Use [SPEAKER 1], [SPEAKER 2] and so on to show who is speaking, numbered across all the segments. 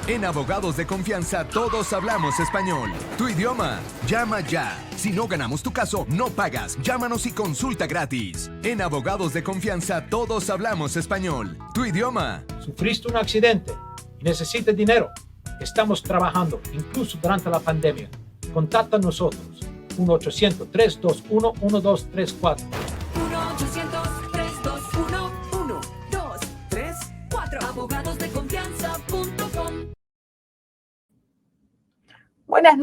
[SPEAKER 1] En Abogados de Confianza todos hablamos español. Tu idioma. Llama ya. Si no ganamos tu caso, no pagas. Llámanos y consulta gratis. En Abogados de Confianza todos hablamos español. Tu idioma.
[SPEAKER 2] ¿Sufriste un accidente y necesitas dinero? Estamos trabajando, incluso durante la pandemia. Contacta a nosotros. 1-800-321-1234.
[SPEAKER 3] 1-800-321-1234. Abogadosdeconfianza.com.
[SPEAKER 4] Buenas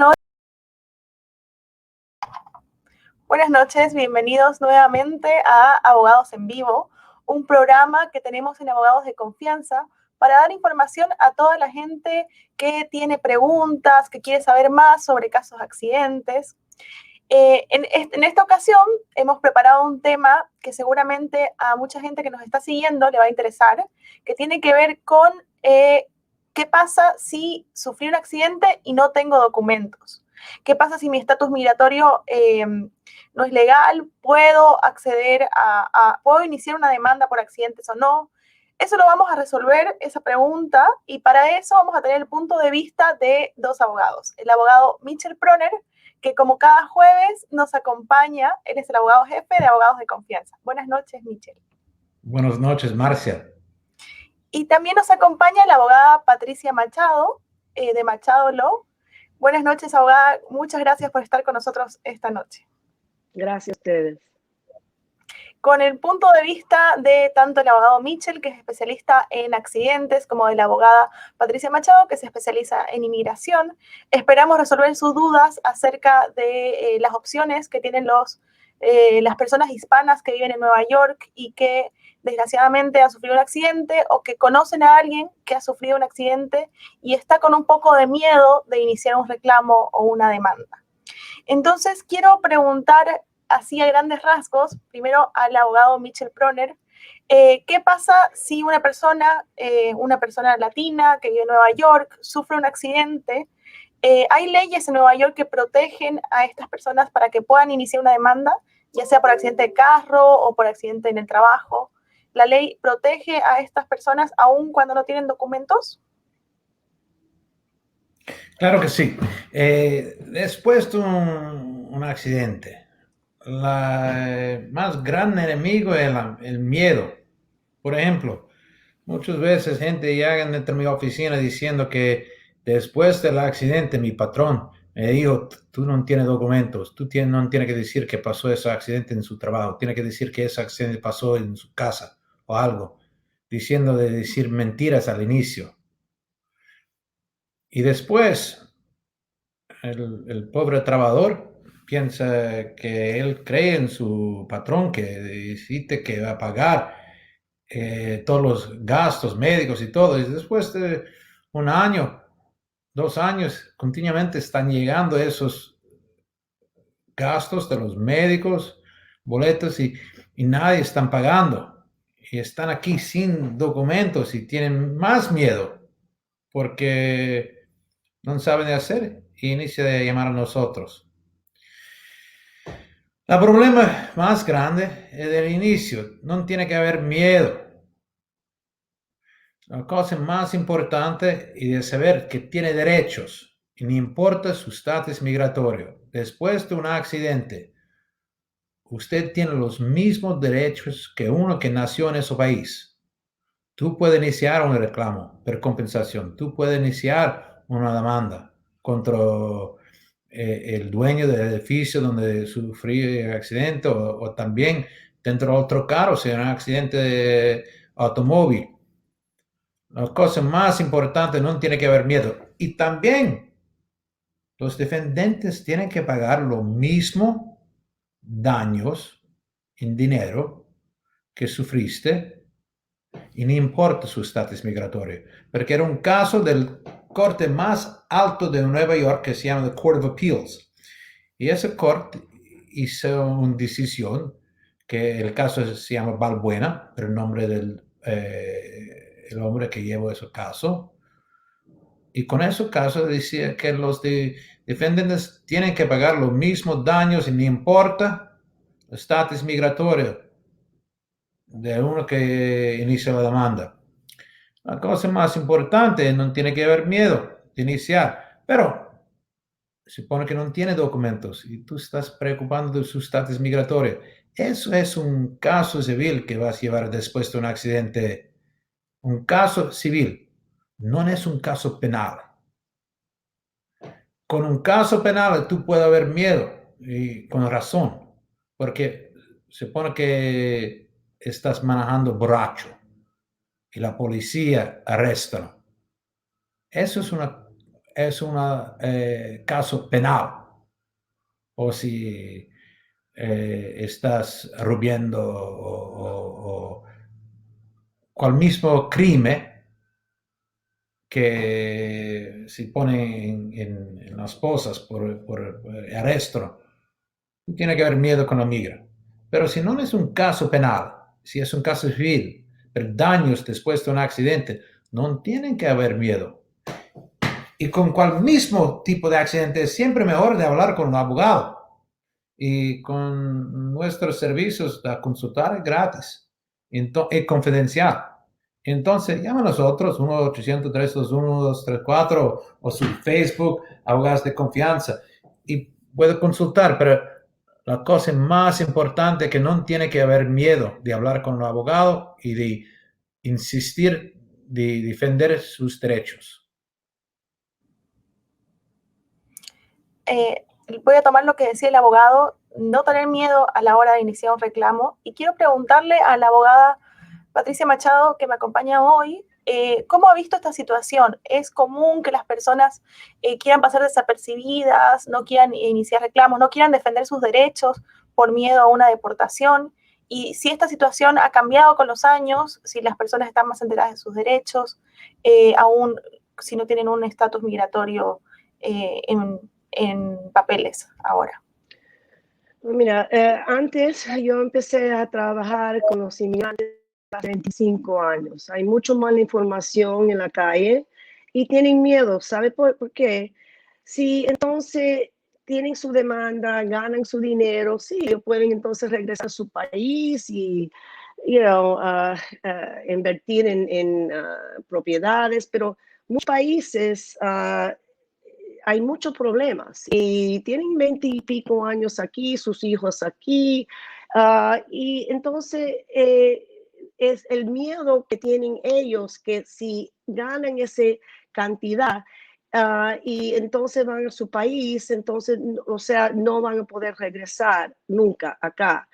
[SPEAKER 4] noches, bienvenidos nuevamente a Abogados en Vivo, un programa que tenemos en Abogados de Confianza para dar información a toda la gente que tiene preguntas, que quiere saber más sobre casos de accidentes. En esta ocasión hemos preparado un tema que seguramente a mucha gente que nos está siguiendo le va a interesar, que tiene que ver con qué pasa si sufrí un accidente y no tengo documentos. ¿Qué pasa si mi estatus migratorio no es legal? ¿Puedo acceder puedo iniciar una demanda por accidentes o no? Eso lo vamos a resolver, esa pregunta, y para eso vamos a tener el punto de vista de dos abogados. El abogado Michel Proner, que como cada jueves nos acompaña, él es el abogado jefe de Abogados de Confianza. Buenas noches, Michel.
[SPEAKER 2] Buenas noches, Marcia.
[SPEAKER 4] Y también nos acompaña la abogada Patricia Machado, de Machado Law. Buenas noches, abogada. Muchas gracias por estar con nosotros esta noche.
[SPEAKER 5] Gracias a ustedes.
[SPEAKER 4] Con el punto de vista de tanto el abogado Michel, que es especialista en accidentes, como de la abogada Patricia Machado, que se especializa en inmigración, esperamos resolver sus dudas acerca de las opciones que tienen las personas hispanas que viven en Nueva York y que desgraciadamente han sufrido un accidente o que conocen a alguien que ha sufrido un accidente y está con un poco de miedo de iniciar un reclamo o una demanda. Entonces, quiero preguntar así a grandes rasgos, primero al abogado Michel Proner, ¿qué pasa si una persona latina que vive en Nueva York sufre un accidente? ¿Hay leyes en Nueva York que protegen a estas personas para que puedan iniciar una demanda, ya sea por accidente de carro o por accidente en el trabajo? ¿La ley protege a estas personas aun cuando no tienen documentos?
[SPEAKER 2] Claro que sí. Después de un accidente, el más grande enemigo es el miedo. Por ejemplo, muchas veces gente llega dentro de mi oficina diciendo que después del accidente mi patrón me dijo, tú no tienes documentos, no tienes que decir que pasó ese accidente en su trabajo, tiene que decir que ese accidente pasó en su casa o algo, decir mentiras al inicio. Y después, el pobre trabajador piensa que él cree en su patrón, que dice que va a pagar todos los gastos médicos y todo. Y después de un año, 2 años, continuamente están llegando esos gastos de los médicos, boletos, y nadie están pagando. Y están aquí sin documentos y tienen más miedo porque no saben qué hacer y inicia a llamar a nosotros. El problema más grande es el inicio. No tiene que haber miedo. La cosa más importante es de saber que tiene derechos y no importa su estatus migratorio. Después de un accidente, usted tiene los mismos derechos que uno que nació en ese país. Tú puedes iniciar un reclamo por compensación. Tú puedes iniciar una demanda contra el dueño del edificio donde sufrí el accidente o también dentro de otro carro, si es un accidente de automóvil. La cosa más importante, no tiene que haber miedo. Y también los defendentes tienen que pagar lo mismo daños en dinero que sufriste y no importa su estatus migratorio, porque era un caso del corte más alto de Nueva York que se llama the Court of Appeals. Y ese corte hizo una decisión que el caso se llama Balbuena, el nombre del el hombre que llevó ese caso. Y con ese caso decía que los defendentes tienen que pagar los mismos daños y no importa el estatus migratorio de uno que inicia la demanda. La cosa más importante, no tiene que haber miedo de iniciar, pero supone que no tiene documentos y tú estás preocupando de su estatus migratorio. Eso es un caso civil que vas a llevar después de un accidente. Un caso civil, no es un caso penal. Con un caso penal tú puedes haber miedo y con razón, porque supone que estás manejando borracho y la policía arresta. Eso es una caso penal. O si estás rubiendo o cual mismo crimen que se pone en las cosas por arresto, tiene que haber miedo con la migra. Pero si no es un caso penal, si es un caso civil, pero daños después de un accidente, no tienen que haber miedo. Y con cual mismo tipo de accidente es siempre mejor de hablar con un abogado. Y con nuestros servicios de consultar es gratis y confidencial. Entonces, llama a nosotros, 1-800-321-234 o su Facebook, Abogados de Confianza, y puede consultar, pero la cosa más importante es que no tiene que haber miedo de hablar con un abogado y de insistir de defender sus derechos.
[SPEAKER 4] Voy a tomar lo que decía el abogado, no tener miedo a la hora de iniciar un reclamo. Y quiero preguntarle a la abogada Patricia Machado, que me acompaña hoy, ¿cómo ha visto esta situación? ¿Es común que las personas quieran pasar desapercibidas, no quieran iniciar reclamos, no quieran defender sus derechos por miedo a una deportación? Y si esta situación ha cambiado con los años, si las personas están más enteradas de sus derechos, aún si no tienen un estatus migratorio en papeles ahora.
[SPEAKER 5] Mira, antes yo empecé a trabajar con los inmigrantes hace 25 años. Hay mucho mala información en la calle y tienen miedo. ¿Sabe por qué? Si entonces tienen su demanda, ganan su dinero, sí, ellos pueden entonces regresar a su país y invertir en propiedades, pero muchos países hay muchos problemas y tienen 20 y pico años aquí, sus hijos aquí, y entonces es el miedo que tienen ellos que si ganan esa cantidad y entonces van a su país, entonces, o sea, no van a poder regresar nunca acá.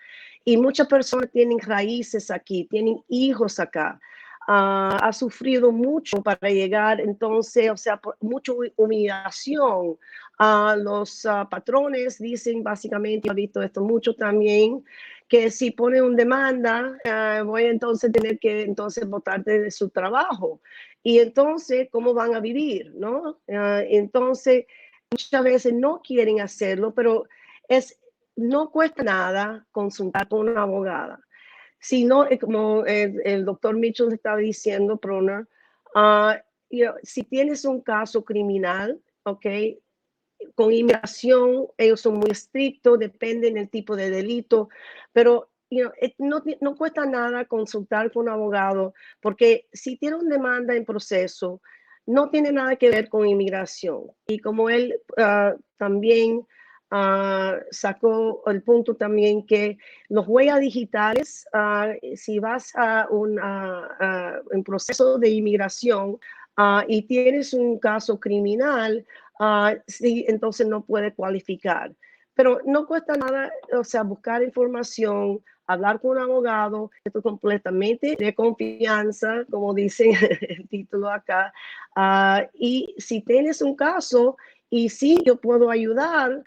[SPEAKER 5] Y muchas personas tienen raíces aquí, tienen hijos acá. Ha sufrido mucho para llegar, entonces, o sea, mucha humillación. Los patrones dicen básicamente, he visto esto mucho también, que si pone una demanda, voy a entonces tener que entonces votarte de su trabajo. Y entonces, ¿cómo van a vivir? ¿No? Entonces, muchas veces no quieren hacerlo, pero no cuesta nada consultar con una abogada. Si no, como el doctor Mitchell estaba diciendo, Prona, si tienes un caso criminal, ok, con inmigración, ellos son muy estrictos, dependen del tipo de delito, pero no cuesta nada consultar con un abogado, porque si tiene una demanda en proceso, no tiene nada que ver con inmigración. Y como él también sacó el punto también que los huellas digitales, si vas a un proceso de inmigración y tienes un caso criminal, sí, entonces no puede cualificar. Pero no cuesta nada, o sea, buscar información, hablar con un abogado, esto completamente de confianza, como dice el título acá. Y si tienes un caso, y sí, yo puedo ayudar,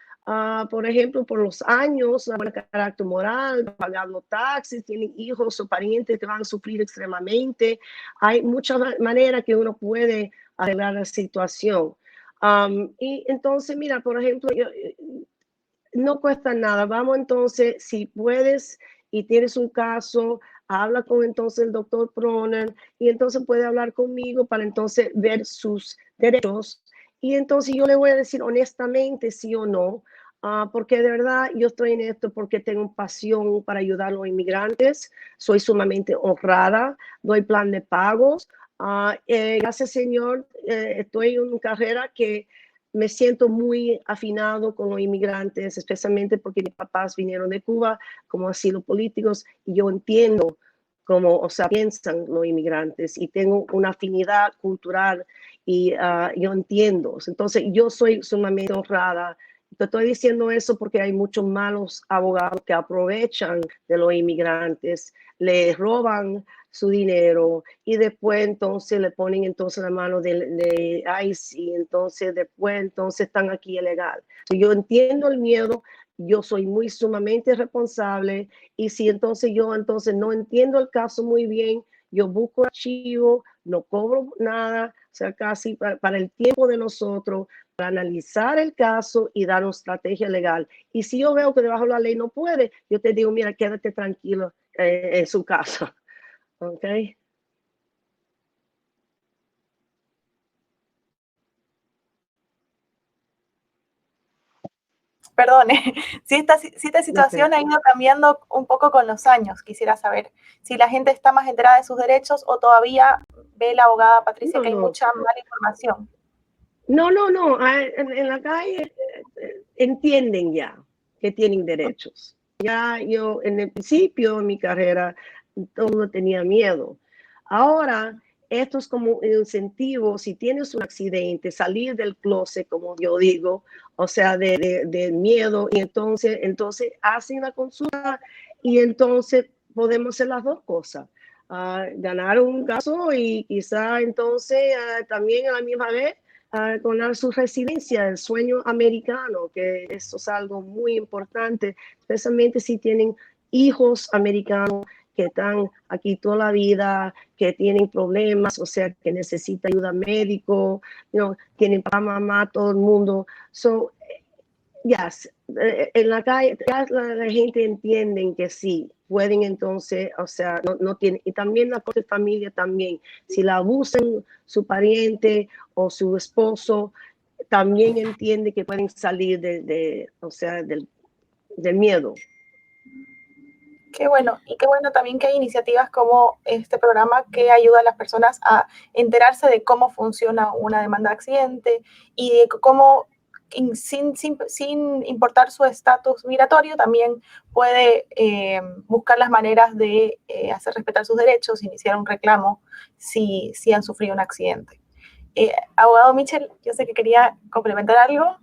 [SPEAKER 5] por ejemplo, por los años, buen carácter moral, pagar los taxis, tienen hijos o parientes que van a sufrir extremadamente. Hay muchas maneras que uno puede arreglar la situación. Y entonces, mira, por ejemplo, no cuesta nada. Vamos entonces, si puedes y tienes un caso, habla con entonces el doctor Proner y entonces puede hablar conmigo para entonces ver sus derechos. Y entonces yo le voy a decir honestamente sí o no, porque de verdad yo estoy en esto porque tengo pasión para ayudar a los inmigrantes. Soy sumamente honrada, doy plan de pagos. Gracias, Señor, estoy en una carrera que me siento muy afinado con los inmigrantes, especialmente porque mis papás vinieron de Cuba como asilo políticos y yo entiendo cómo, o sea, piensan los inmigrantes y tengo una afinidad cultural y yo entiendo. Entonces, yo soy sumamente honrada. Te estoy diciendo eso porque hay muchos malos abogados que aprovechan de los inmigrantes, les roban su dinero y después entonces le ponen entonces la mano de ICE y entonces después entonces están aquí ilegal. Yo entiendo el miedo, yo soy muy sumamente responsable y si entonces yo entonces no entiendo el caso muy bien, yo busco archivo, no cobro nada, o sea, casi para el tiempo de nosotros, para analizar el caso y dar una estrategia legal. Y si yo veo que debajo de la ley no puede, yo te digo, mira, quédate tranquilo en su casa. ¿Ok?
[SPEAKER 4] Perdone, si esta situación
[SPEAKER 5] Okay.
[SPEAKER 4] ha ido cambiando un poco con los años, quisiera saber si la gente está más enterada de sus derechos o todavía ve la abogada Patricia
[SPEAKER 5] No,
[SPEAKER 4] que hay
[SPEAKER 5] no,
[SPEAKER 4] mucha mala información.
[SPEAKER 5] no, no, no. En la calle entienden ya que tienen derechos. Ya yo en el principio de mi carrera todo tenía miedo. Ahora esto es como un incentivo, si tienes un accidente, salir del closet, como yo digo, o sea, de miedo, y entonces hacen la consulta y entonces podemos hacer las dos cosas. Ganar un caso y quizá entonces también a la misma vez donar su residencia, el sueño americano, que eso es algo muy importante, especialmente si tienen hijos americanos que están aquí toda la vida, que tienen problemas, o sea, que necesitan ayuda médico, tienen papá, mamá, todo el mundo. So, yes, en la calle ya la gente entiende que sí, pueden entonces, o sea, no tienen, y también la cosa de familia también, si la abusan su pariente o su esposo, también entiende que pueden salir o sea, del miedo.
[SPEAKER 4] Qué bueno, y qué bueno también que hay iniciativas como este programa que ayuda a las personas a enterarse de cómo funciona una demanda de accidente y de cómo, sin importar su estatus migratorio, también puede buscar las maneras de hacer respetar sus derechos, iniciar un reclamo si han sufrido un accidente. Abogado Mitchell, yo sé que quería complementar algo.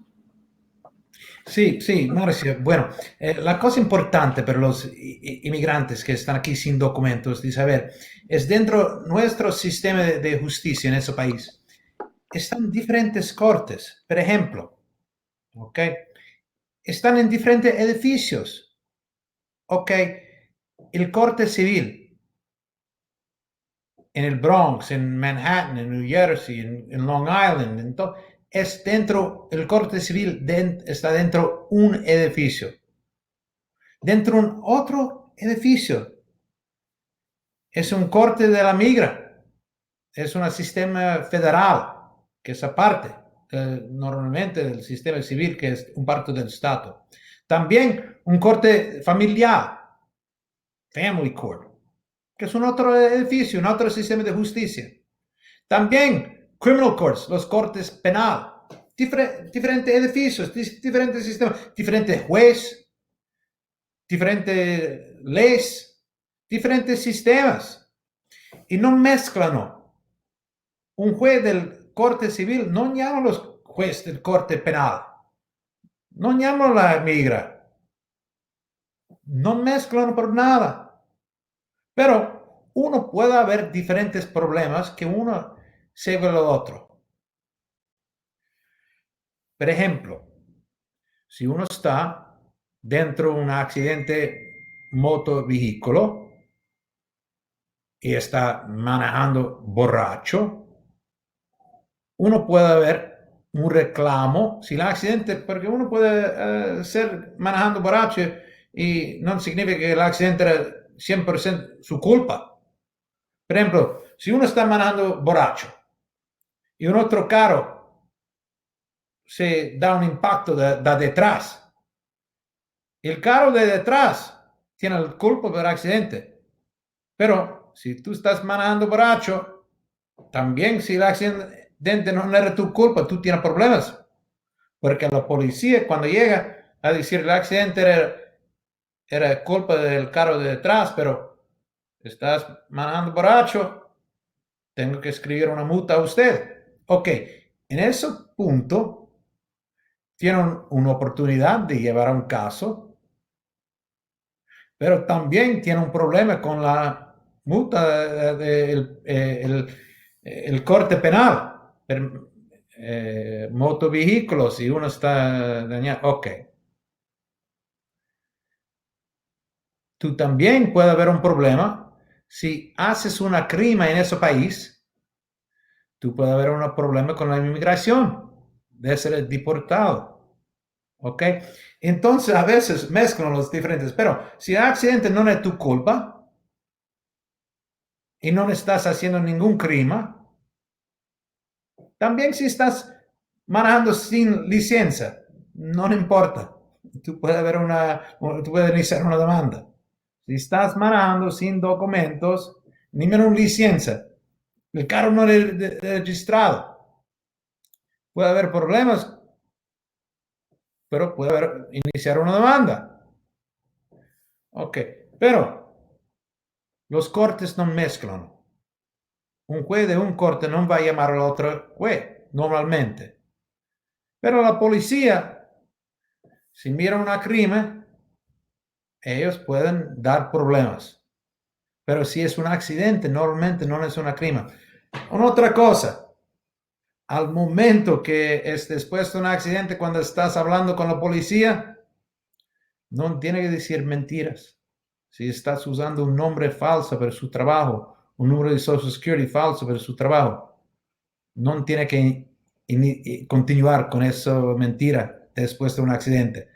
[SPEAKER 2] Sí, sí, Marcia. Bueno, la cosa importante para los inmigrantes que están aquí sin documentos de saber es dentro de nuestro sistema de justicia en ese país. Están diferentes cortes, por ejemplo, ¿ok? Están en diferentes edificios, ¿ok? El corte civil en el Bronx, en Manhattan, en New Jersey, en Long Island, es dentro, el corte civil está dentro un edificio. Dentro de un otro edificio es un corte de la migra, es un sistema federal que es aparte normalmente del sistema civil que es un parte del Estado. También un corte familiar, family court, que es un otro edificio, un otro sistema de justicia. También criminal courts, los cortes penal, diferentes edificios, diferentes sistemas, diferentes jueces, diferentes leyes, diferentes sistemas. Y no mezclan. Un juez del corte civil no llama a los jueces del corte penal. No llama a la migra. No mezclan por nada. Pero uno puede haber diferentes problemas que uno sigue el otro. Por ejemplo, si uno está dentro de un accidente motovehículo y está manejando borracho, uno puede haber un reclamo si el accidente, porque uno puede ser manejando borracho y no significa que el accidente era 100% su culpa. Por ejemplo, si uno está manejando borracho y un otro carro se da un impacto de detrás, el carro de detrás tiene la culpa del accidente. Pero si tú estás manejando borracho También si el accidente no era tu culpa, tú tienes problemas. Porque la policía cuando llega a decir el accidente era culpa del carro de detrás, pero estás manejando borracho, tengo que escribir una multa a usted. Ok, en ese punto tienen una oportunidad de llevar a un caso, pero también tiene un problema con la multa el corte penal. Motovehículos y uno está dañado. Ok. Tú también puede haber un problema si haces una crimen en ese país. Tú puede haber un problema con la inmigración de ser deportado. ¿Ok? Entonces a veces mezclan los diferentes, pero si el accidente no es tu culpa y no estás haciendo ningún crimen, también si estás manejando sin licencia, no importa. Tú puedes iniciar una demanda. Si estás manejando sin documentos, ni menos licencia, el carro no es registrado, puede haber problemas, pero puede iniciar una demanda. Ok, pero los cortes no mezclan. Un juez de un corte no va a llamar al otro juez, normalmente. Pero la policía, si mira un crimen, ellos pueden dar problemas. Pero si es un accidente, normalmente no es un crimen. Una otra cosa, al momento que es después de un accidente, cuando estás hablando con la policía, no tiene que decir mentiras. Si estás usando un nombre falso para su trabajo, un número de Social Security falso para su trabajo, no tiene que continuar con esa mentira después de un accidente.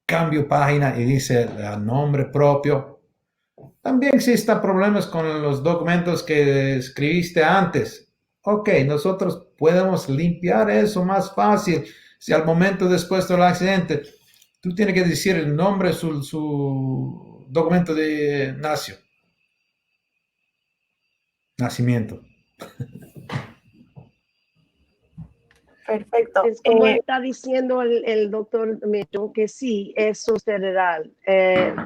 [SPEAKER 2] Cambio página y dice el nombre propio. También existen problemas con los documentos que escribiste antes. Ok, nosotros podemos limpiar eso más fácil si al momento después del accidente tú tienes que decir el nombre de su documento de nacimiento.
[SPEAKER 4] Perfecto.
[SPEAKER 5] Es como está diciendo el doctor Mecho, que sí, eso es federal.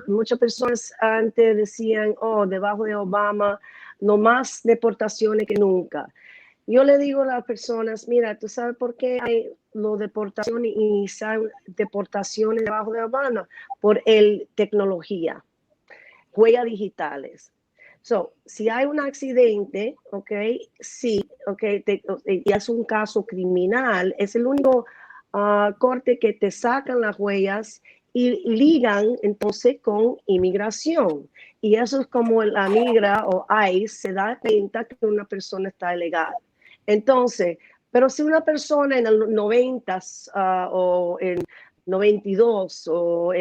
[SPEAKER 5] Muchas personas antes decían, oh, debajo de Obama, no más deportaciones que nunca. Yo le digo a las personas, mira, ¿tú sabes por qué hay las deportaciones y deportaciones debajo de Obama? Por el tecnología, huellas digitales. So, si hay un accidente, ok, sí, ok, y es un caso criminal, es el único corte que te sacan las huellas y ligan entonces con inmigración. Y eso es como la migra o ICE se da cuenta que una persona está ilegal. Entonces, pero si una persona en los 90 o en 92 o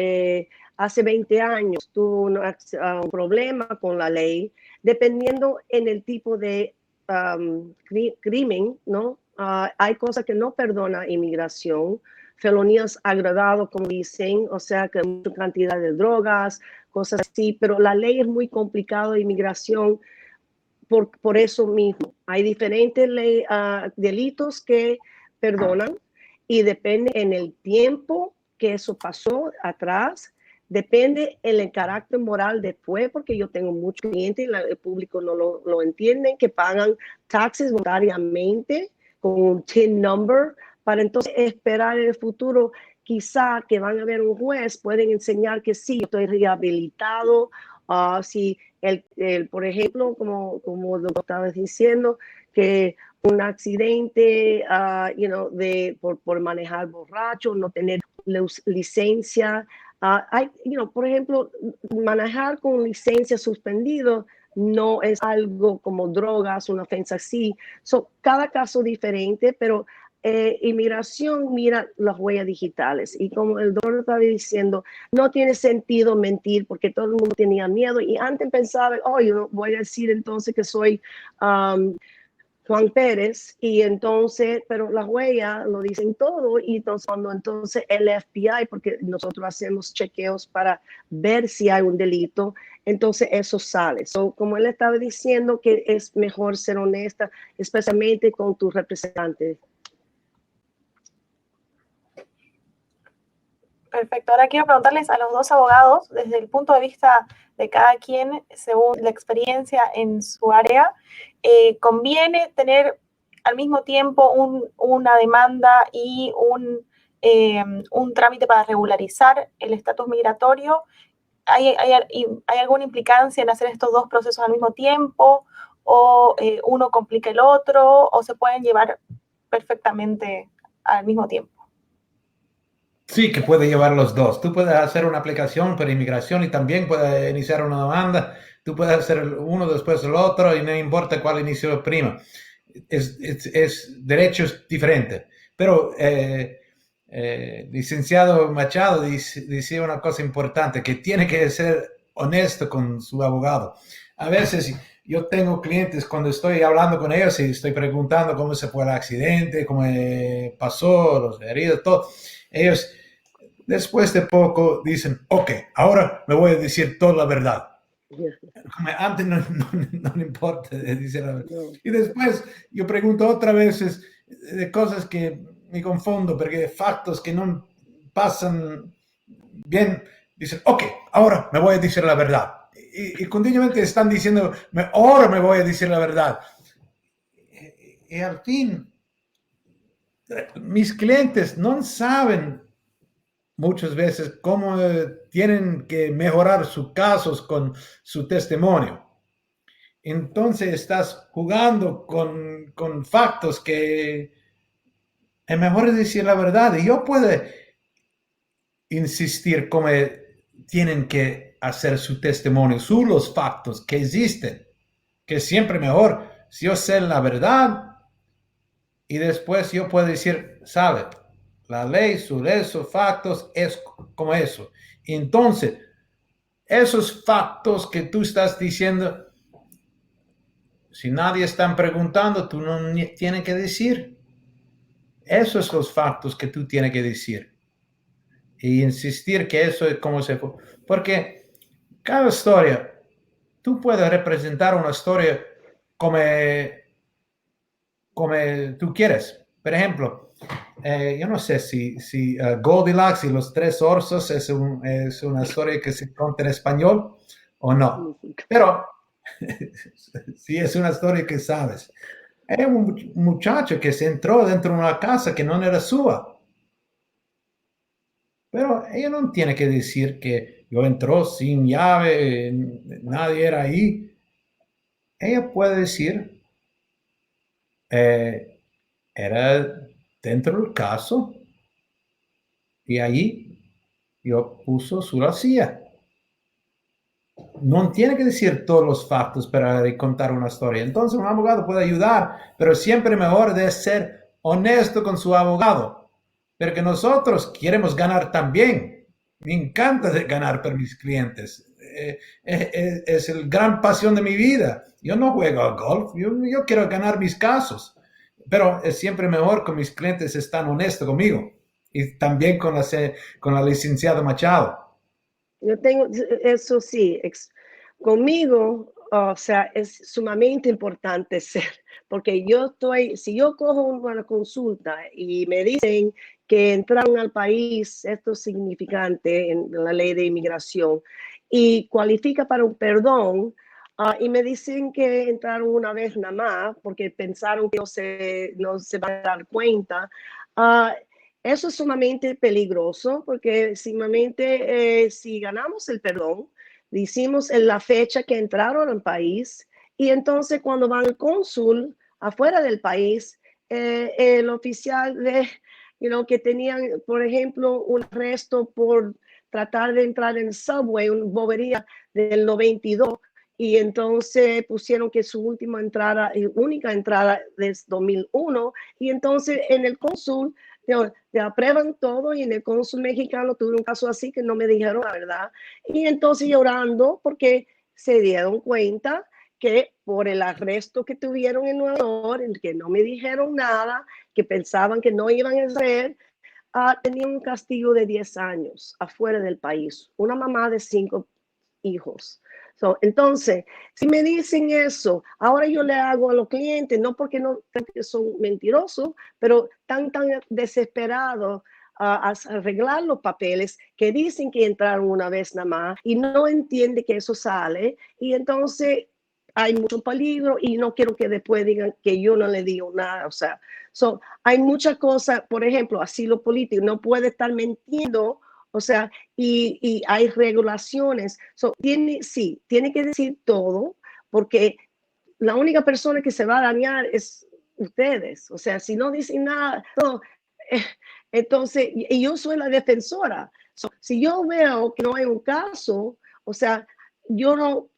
[SPEAKER 5] hace 20 años tuvo un problema con la ley, dependiendo en el tipo de crimen, ¿no? Hay cosas que no perdona inmigración, felonías agravadas, como dicen, o sea, que mucha cantidad de drogas, cosas así, pero la ley es muy complicada de inmigración por eso mismo. Hay diferentes delitos que perdonan y depende en el tiempo que eso pasó atrás, depende en el carácter moral después, porque yo tengo muchos clientes y el público no lo entienden, que pagan taxes voluntariamente con un TIN number para entonces esperar en el futuro quizá que van a ver un juez, pueden enseñar que sí, estoy rehabilitado, si por ejemplo, como lo estabas diciendo, que un accidente, por manejar borracho, no tener licencia. Por ejemplo, manejar con licencia suspendido no es algo como drogas, una ofensa así. Cada caso diferente, pero inmigración mira las huellas digitales. Y como el doctor estaba diciendo, no tiene sentido mentir porque todo el mundo tenía miedo. Y antes pensaba, oh, yo voy a decir entonces que soy Juan Pérez, y entonces, pero las huellas lo dicen todo, y entonces cuando entonces el FBI, porque nosotros hacemos chequeos para ver si hay un delito, entonces eso sale. So, como él estaba diciendo, que es mejor ser honesta, especialmente con tus representantes.
[SPEAKER 4] Perfecto. Ahora quiero preguntarles a los dos abogados, desde el punto de vista de cada quien, según la experiencia en su área, ¿conviene tener al mismo tiempo una demanda y un trámite para regularizar el estatus migratorio? ¿Hay alguna implicancia en hacer estos dos procesos al mismo tiempo? ¿O uno complica el otro? ¿O se pueden llevar perfectamente al mismo tiempo?
[SPEAKER 2] Sí, que puede llevar los dos. Tú puedes hacer una aplicación para inmigración y también puedes iniciar una demanda. Tú puedes hacer uno después del otro y no importa cuál inició prima. Es derechos diferentes. Pero licenciado Machado decía una cosa importante, que tiene que ser honesto con su abogado. A veces yo tengo clientes cuando estoy hablando con ellos y estoy preguntando cómo se fue el accidente, cómo pasó, los heridos, todo. Ellos después de poco dicen, ok, ahora me voy a decir toda la verdad. Como antes no le importa decir la verdad.
[SPEAKER 5] No.
[SPEAKER 2] Y después yo pregunto otra vez de cosas que me confundo, porque factos que no pasan bien, dicen, ok, ahora me voy a decir la verdad. Y continuamente están diciendo, ahora me voy a decir la verdad. Y al fin, mis clientes no saben muchas veces cómo tienen que mejorar sus casos con su testimonio. Entonces estás jugando con factos que es mejor decir la verdad. Y yo puedo insistir cómo tienen que hacer su testimonio, los factos que existen, que es siempre mejor si yo sé la verdad y después yo puedo decir, sabe, la ley sobre esos factos es como eso. Entonces, esos factos que tú estás diciendo, si nadie está preguntando, tú no tienes que decir. Esos son los factos que tú tienes que decir. Y insistir que eso es como se fue. Porque cada historia, tú puedes representar una historia como tú quieres. Por ejemplo, yo no sé si Goldilocks y los tres osos es una historia que se cuenta en español o no. Pero sí es una historia que sabes. Hay un muchacho que se entró dentro de una casa que no era suya. Pero ella no tiene que decir que yo entró sin llave, nadie era ahí. Ella puede decir, era dentro del caso y allí yo puso su silla. No tiene que decir todos los factos para contar una historia. Entonces un abogado puede ayudar, pero siempre mejor de ser honesto con su abogado, porque nosotros queremos ganar también. Me encanta ganar para mis clientes. Es la gran pasión de mi vida. Yo no juego al golf, yo quiero ganar mis casos, pero es siempre mejor que mis clientes están honestos conmigo y también con la licenciada Machado.
[SPEAKER 5] Yo tengo, eso sí, conmigo, o sea, es sumamente importante ser, porque si yo cojo una consulta y me dicen que entraron al país, esto es significante en la ley de inmigración, y cualifica para un perdón, y me dicen que entraron una vez nada más, porque pensaron que no se van a dar cuenta, eso es sumamente peligroso, porque sumamente, si ganamos el perdón, decimos en la fecha que entraron al país, y entonces cuando van al cónsul afuera del país, el oficial que tenían, por ejemplo, un arresto por tratar de entrar en el subway, una bobería del 92, y entonces pusieron que su última entrada, única entrada desde 2001, y entonces en el cónsul te aprueban todo, y en el cónsul mexicano tuve un caso así que no me dijeron la verdad, y entonces llorando porque se dieron cuenta que por el arresto que tuvieron en Nueva York, en que no me dijeron nada, que pensaban que no iban a hacer, tenía un castigo de 10 años afuera del país. Una mamá de 5 hijos. Entonces, si me dicen eso, ahora yo le hago a los clientes, no porque no son mentirosos, pero tan desesperados a arreglar los papeles que dicen que entraron una vez nada más y no entiende que eso sale, y entonces hay mucho peligro y no quiero que después digan que yo no le digo nada. O sea, hay muchas cosas, por ejemplo, asilo político, no puede estar mintiendo. O sea, y hay regulaciones. Tiene que decir todo, porque la única persona que se va a dañar es ustedes. O sea, si no dicen nada, no, entonces, y yo soy la defensora. Si yo veo que no hay un caso, o sea, yo no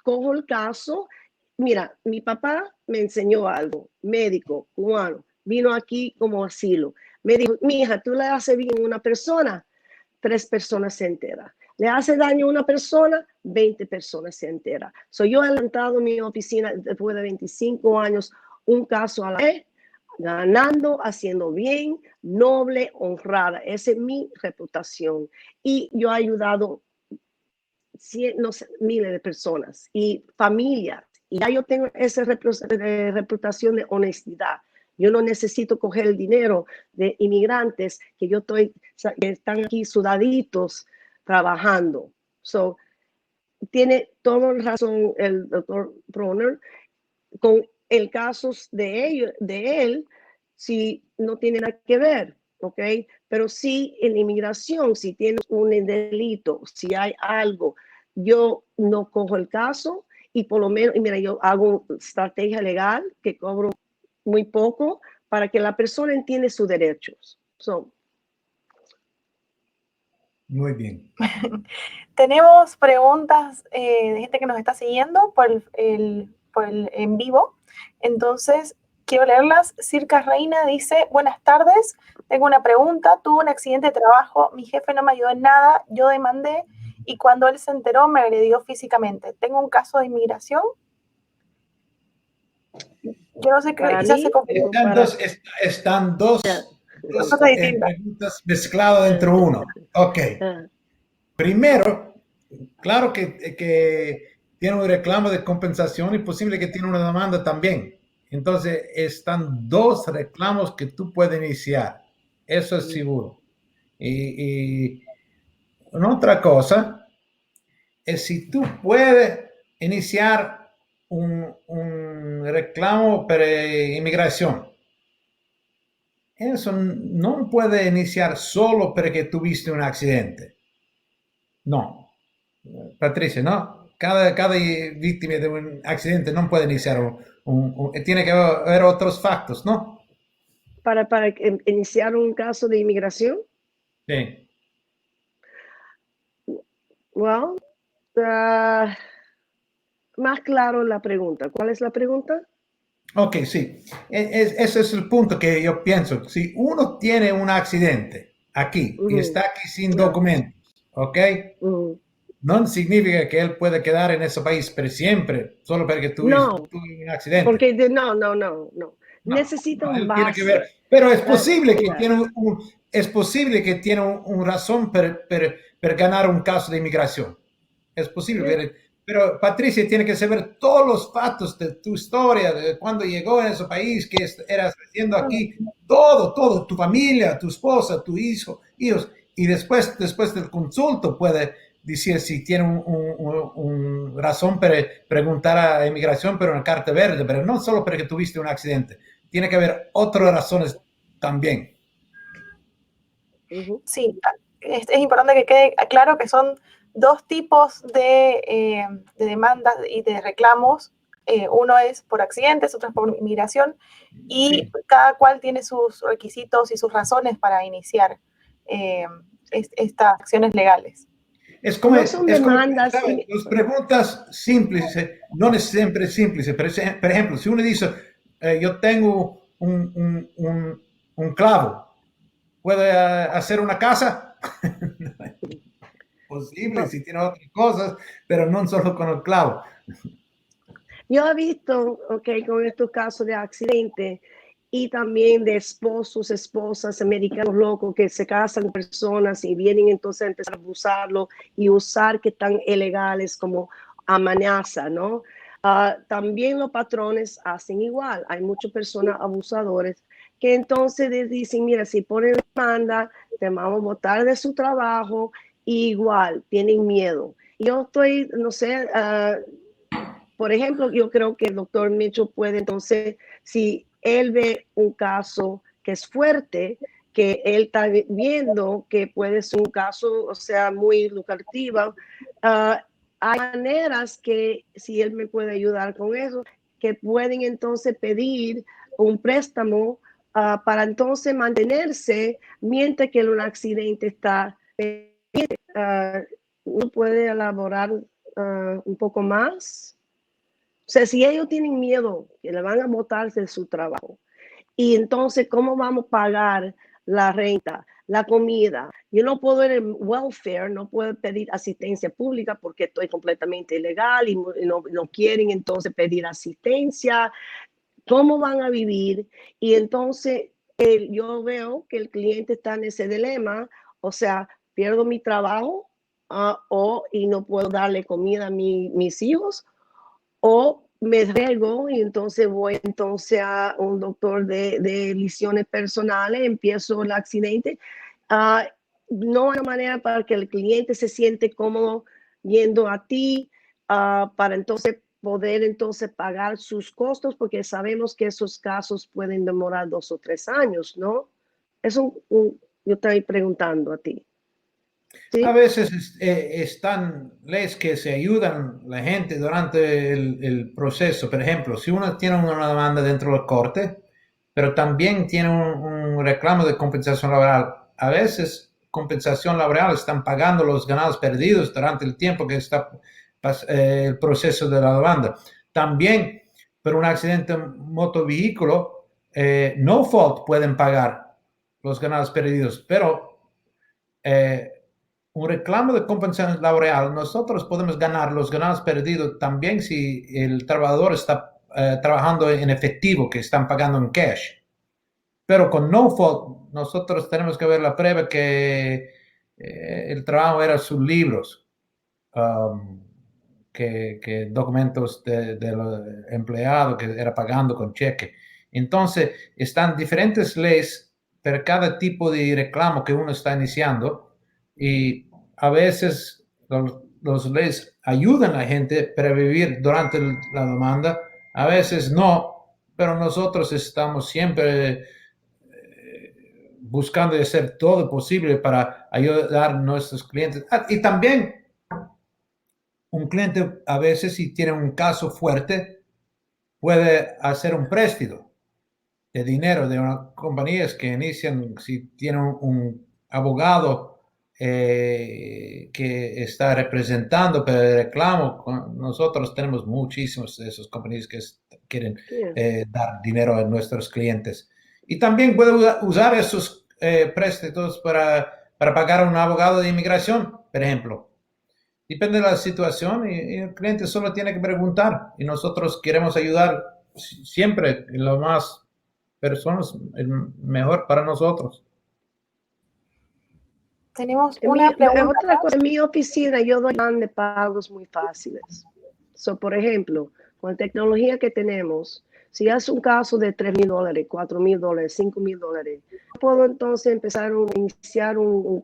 [SPEAKER 5] cojo el caso. Mira, mi papá me enseñó algo, médico cubano, vino aquí como asilo. Me dijo, mi hija, tú le haces bien a una persona, 3 personas se enteran. Le hace daño a una persona, 20 personas se enteran. Yo he levantado mi oficina después de 25 años, un caso a la vez, ganando, haciendo bien, noble, honrada. Esa es mi reputación. Y yo he ayudado miles de personas y familias. Y ya yo tengo esa reputación de honestidad. Yo no necesito coger el dinero de inmigrantes que están aquí sudaditos trabajando. Tiene toda razón el doctor Bronner con el caso de él, si no tiene nada que ver, ¿ok? Pero sí en inmigración, si tienes un delito, si hay algo, yo no cojo el caso y por lo menos, mira, yo hago estrategia legal que cobro muy poco para que la persona entienda sus derechos.
[SPEAKER 2] Muy bien.
[SPEAKER 4] Tenemos preguntas de gente que nos está siguiendo por el en vivo. Entonces, quiero leerlas. Circa Reina dice, buenas tardes, tengo una pregunta. Tuve un accidente de trabajo, mi jefe no me ayudó en nada, yo demandé y cuando él se enteró me agredió físicamente. ¿Tengo un caso de inmigración? Yo no sé qué, quizás se confundió.
[SPEAKER 2] Están dos preguntas mezcladas dentro de uno. Ok. Primero, claro que tiene un reclamo de compensación y posible que tiene una demanda también. Entonces, están 2 reclamos que tú puedes iniciar. Eso es seguro. Y una otra cosa es si tú puedes iniciar un reclamo por inmigración. Eso no puede iniciar solo porque tuviste un accidente. No. Patricia, ¿no? Cada víctima de un accidente no puede iniciar tiene que haber otros factos, ¿no?
[SPEAKER 5] Para iniciar un caso de inmigración.
[SPEAKER 2] Sí.
[SPEAKER 5] Well, más claro la pregunta. ¿Cuál es la pregunta?
[SPEAKER 2] Ok, sí. Ese es el punto que yo pienso. Si uno tiene un accidente aquí y está aquí sin documentos, ¿ok? No significa que él puede quedar en ese país para siempre, solo porque tuvo un accidente.
[SPEAKER 5] Porque no. Necesita un base.
[SPEAKER 2] Tiene que ver, pero es posible que tiene un razón para ganar un caso de inmigración. Es posible, pero Patricia tiene que saber todos los factos de tu historia, de cuando llegó en ese país, que eras haciendo aquí, todo, tu familia, tu esposa, tu hijos, y después del consulto puede decir si tiene un razón para preguntar a inmigración por una carta verde, pero no solo porque tuviste un accidente. Tiene que haber otras razones también.
[SPEAKER 4] Sí, es importante que quede claro que son 2 tipos de demandas y de reclamos. Uno es por accidentes, otro es por inmigración, y cada cual tiene sus requisitos y sus razones para iniciar estas acciones legales.
[SPEAKER 5] Es como, las
[SPEAKER 2] preguntas simples, no es siempre simples. Por ejemplo, si uno dice, yo tengo un clavo, ¿puede hacer una casa? Posible si tiene otras cosas, pero no solo con el clavo.
[SPEAKER 5] Yo he visto, con estos casos de accidente y también de esposos, esposas americanos locos que se casan con personas y vienen entonces a empezar a abusarlo y usar que están ilegales como amenaza, ¿no? También los patrones hacen igual. Hay muchas personas abusadores que entonces les dicen, mira, si ponen demanda, te vamos a botar de su trabajo, y igual tienen miedo. Yo estoy, no sé, por ejemplo, yo creo que el doctor Mitchell puede entonces, si él ve un caso que es fuerte, que él está viendo que puede ser un caso, o sea, muy lucrativo, hay maneras que, si él me puede ayudar con eso, que pueden entonces pedir un préstamo para entonces mantenerse mientras que un accidente está. ¿No puede elaborar un poco más? O sea, si ellos tienen miedo que le van a botar de su trabajo, y entonces, ¿cómo vamos a pagar la renta, la comida? Yo no puedo ir en welfare, no puedo pedir asistencia pública porque estoy completamente ilegal y no quieren entonces pedir asistencia. ¿Cómo van a vivir? Y entonces yo veo que el cliente está en ese dilema, o sea, pierdo mi trabajo y no puedo darle comida a mis hijos, o me riego y entonces voy entonces a un doctor de lesiones personales, empiezo el accidente. No hay manera para que el cliente se siente cómodo yendo a ti para entonces poder entonces pagar sus costos, porque sabemos que esos casos pueden demorar 2 o 3 años, ¿no? Eso yo estoy preguntando a ti. ¿Sí?
[SPEAKER 2] A veces están leyes que se ayudan a la gente durante el proceso. Por ejemplo, si uno tiene una demanda dentro del corte, pero también tiene un reclamo de compensación laboral, a veces compensación laboral están pagando los ganados perdidos durante el tiempo que está el proceso de la demanda. También, por un accidente motovehículo, no fault pueden pagar los ganados perdidos, pero un reclamo de compensación laboral, nosotros podemos ganar los ganados perdidos también si el trabajador está trabajando en efectivo, que están pagando en cash. Pero con no fault, nosotros tenemos que ver la prueba que el trabajo era sus libros, que documentos del empleado que era pagando con cheque. Entonces, están diferentes leyes para cada tipo de reclamo que uno está iniciando, y a veces los leyes ayudan a la gente para vivir durante la demanda, a veces no, pero nosotros estamos siempre buscando hacer todo posible para ayudar a nuestros clientes. Y también un cliente a veces, si tiene un caso fuerte, puede hacer un préstamo de dinero de unas compañías que inician, si tienen un abogado que está representando para el reclamo. Nosotros tenemos muchísimos de esas compañías que quieren dar dinero a nuestros clientes. Y también puede usar esos préstamos para pagar a un abogado de inmigración, por ejemplo. Depende de la situación y el cliente solo tiene que preguntar, y nosotros queremos ayudar siempre lo más personas, el mejor para nosotros.
[SPEAKER 4] Tenemos una pregunta.
[SPEAKER 5] Otra cosa, en mi oficina yo doy plan de pagos muy fáciles. Por ejemplo, con la tecnología que tenemos, si es un caso de $3,000, $4,000, $5,000, puedo entonces empezar a iniciar un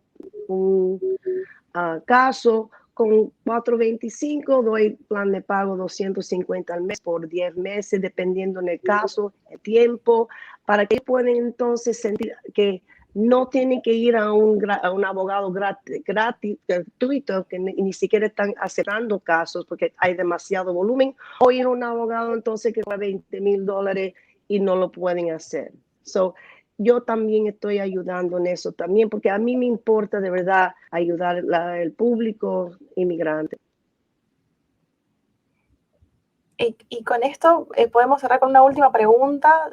[SPEAKER 5] caso con 425, doy plan de pago 250 al mes por 10 meses, dependiendo en el caso, el tiempo, para que puedan entonces sentir que no tienen que ir a un abogado gratuito, que ni siquiera están aceptando casos porque hay demasiado volumen, o ir a un abogado entonces que cobra $20,000 y no lo pueden hacer. Yo también estoy ayudando en eso también, porque a mí me importa de verdad ayudar al público inmigrante.
[SPEAKER 4] Y con esto podemos cerrar con una última pregunta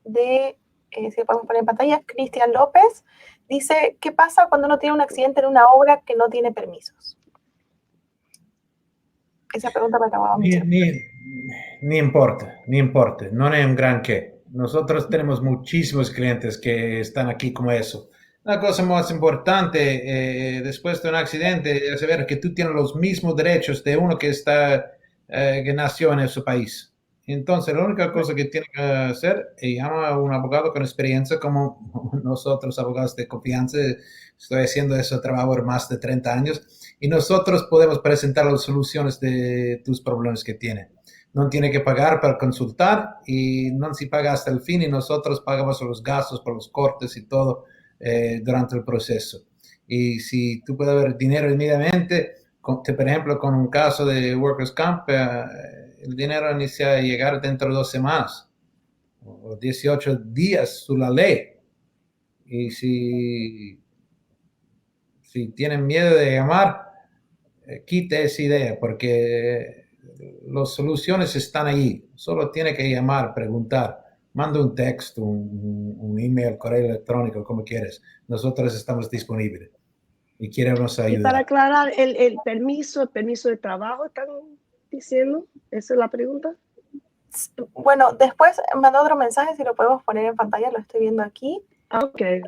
[SPEAKER 4] si podemos poner en pantalla. Cristian López dice, ¿qué pasa cuando uno tiene un accidente en una obra que no tiene permisos? Esa pregunta me acababa de
[SPEAKER 2] ni importa, no es un gran qué. Nosotros tenemos muchísimos clientes que están aquí como eso. La cosa más importante después de un accidente es saber que tú tienes los mismos derechos de uno que que nació en ese país. Entonces, la única cosa que tiene que hacer es llamar a un abogado con experiencia como nosotros, abogados de confianza. Estoy haciendo ese trabajo por más de 30 años y nosotros podemos presentar las soluciones de tus problemas que tienen. No tiene que pagar para consultar y no se paga hasta el fin y nosotros pagamos los gastos por los cortes y todo durante el proceso. Y si tú puedes ver dinero inmediatamente, por ejemplo, con un caso de Workers' Comp, el dinero inicia a llegar dentro de 2 semanas o 18 días su la ley. Y si tienen miedo de llamar, quite esa idea porque las soluciones están ahí. Solo tiene que llamar, preguntar. Manda un texto, un email, correo electrónico, como quieres. Nosotros estamos disponibles y queremos ayudar.
[SPEAKER 5] Y para aclarar, el permiso de trabajo, ¿están diciendo? ¿Esa es la pregunta?
[SPEAKER 4] Bueno, después mandó otro mensaje, si lo podemos poner en pantalla, lo estoy viendo aquí.
[SPEAKER 5] Ok.
[SPEAKER 4] Se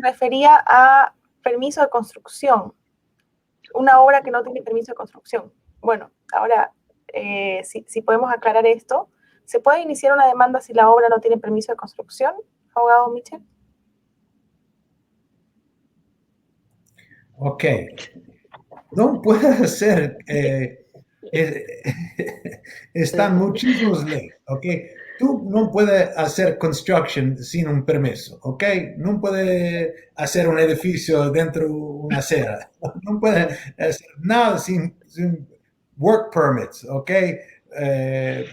[SPEAKER 4] refería a permiso de construcción. Una obra que no tiene permiso de construcción. Bueno, ahora, si podemos aclarar esto, ¿se puede iniciar una demanda si la obra no tiene permiso de construcción, abogado Mitchell?
[SPEAKER 2] Ok. No puede ser. Están muchísimos leyes, ¿ok? Tú no puedes hacer construction sin un permiso, ¿ok? No puedes hacer un edificio dentro de una acera. No puedes hacer nada sin work permits, ¿ok?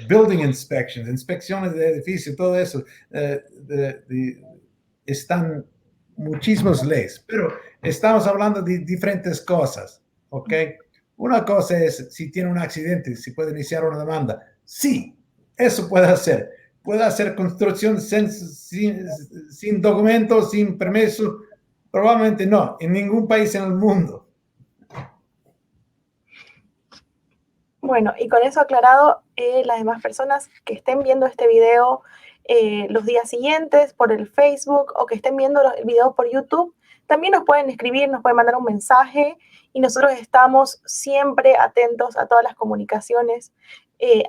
[SPEAKER 2] Building inspections, inspecciones de edificio, todo eso. Están muchísimas leyes, pero estamos hablando de diferentes cosas, ¿ok? Una cosa es si tiene un accidente, si puede iniciar una demanda. Sí, eso puede hacer. Puede hacer construcción sin documentos, sin permiso. Probablemente no, en ningún país en el mundo.
[SPEAKER 4] Bueno, y con eso aclarado, las demás personas que estén viendo este video los días siguientes por el Facebook o que estén viendo el video por YouTube, también nos pueden escribir, nos pueden mandar un mensaje y nosotros estamos siempre atentos a todas las comunicaciones,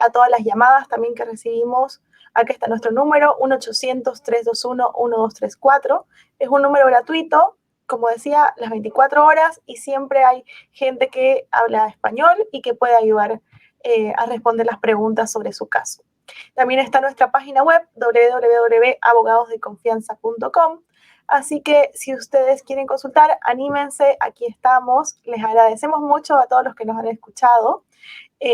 [SPEAKER 4] a todas las llamadas también que recibimos. Acá está nuestro número, 1-800-321-1234. Es un número gratuito, como decía, las 24 horas y siempre hay gente que habla español y que puede ayudar a responder las preguntas sobre su caso. También está nuestra página web www.abogadosdeconfianza.com. Así que si ustedes quieren consultar, anímense, aquí estamos. Les agradecemos mucho a todos los que nos han escuchado.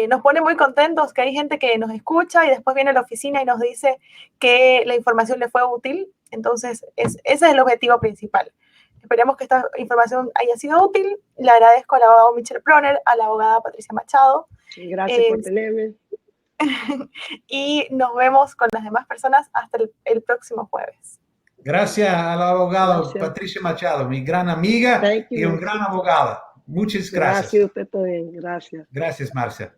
[SPEAKER 4] Nos pone muy contentos que hay gente que nos escucha y después viene a la oficina y nos dice que la información le fue útil. Entonces, ese es el objetivo principal. Esperamos que esta información haya sido útil. Le agradezco al abogado Mitchell Proner, a la abogada Patricia Machado.
[SPEAKER 5] Gracias por tenerme.
[SPEAKER 4] Y nos vemos con las demás personas hasta el próximo jueves.
[SPEAKER 2] Gracias al abogado Patricia Machado, mi gran amiga y un gran abogado. Muchas gracias.
[SPEAKER 5] Gracias, usted también. Gracias.
[SPEAKER 2] Gracias, Marcia.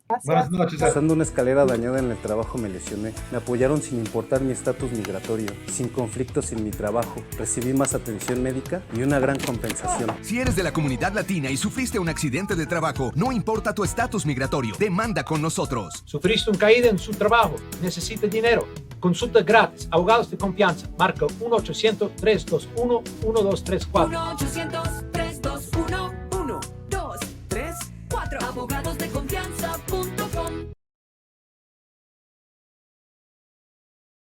[SPEAKER 4] Gracias.
[SPEAKER 2] Buenas noches.
[SPEAKER 3] Pasando una escalera dañada en el trabajo me lesioné. Me apoyaron sin importar mi estatus migratorio, sin conflictos en mi trabajo. Recibí más atención médica y una gran compensación.
[SPEAKER 1] Si eres de la comunidad latina y sufriste un accidente de trabajo, no importa tu estatus migratorio, demanda con nosotros.
[SPEAKER 6] Sufriste una caída en su trabajo, necesita dinero. Consulta gratis. Abogados de confianza. Marca 1-800-321-1234.
[SPEAKER 7] 1-800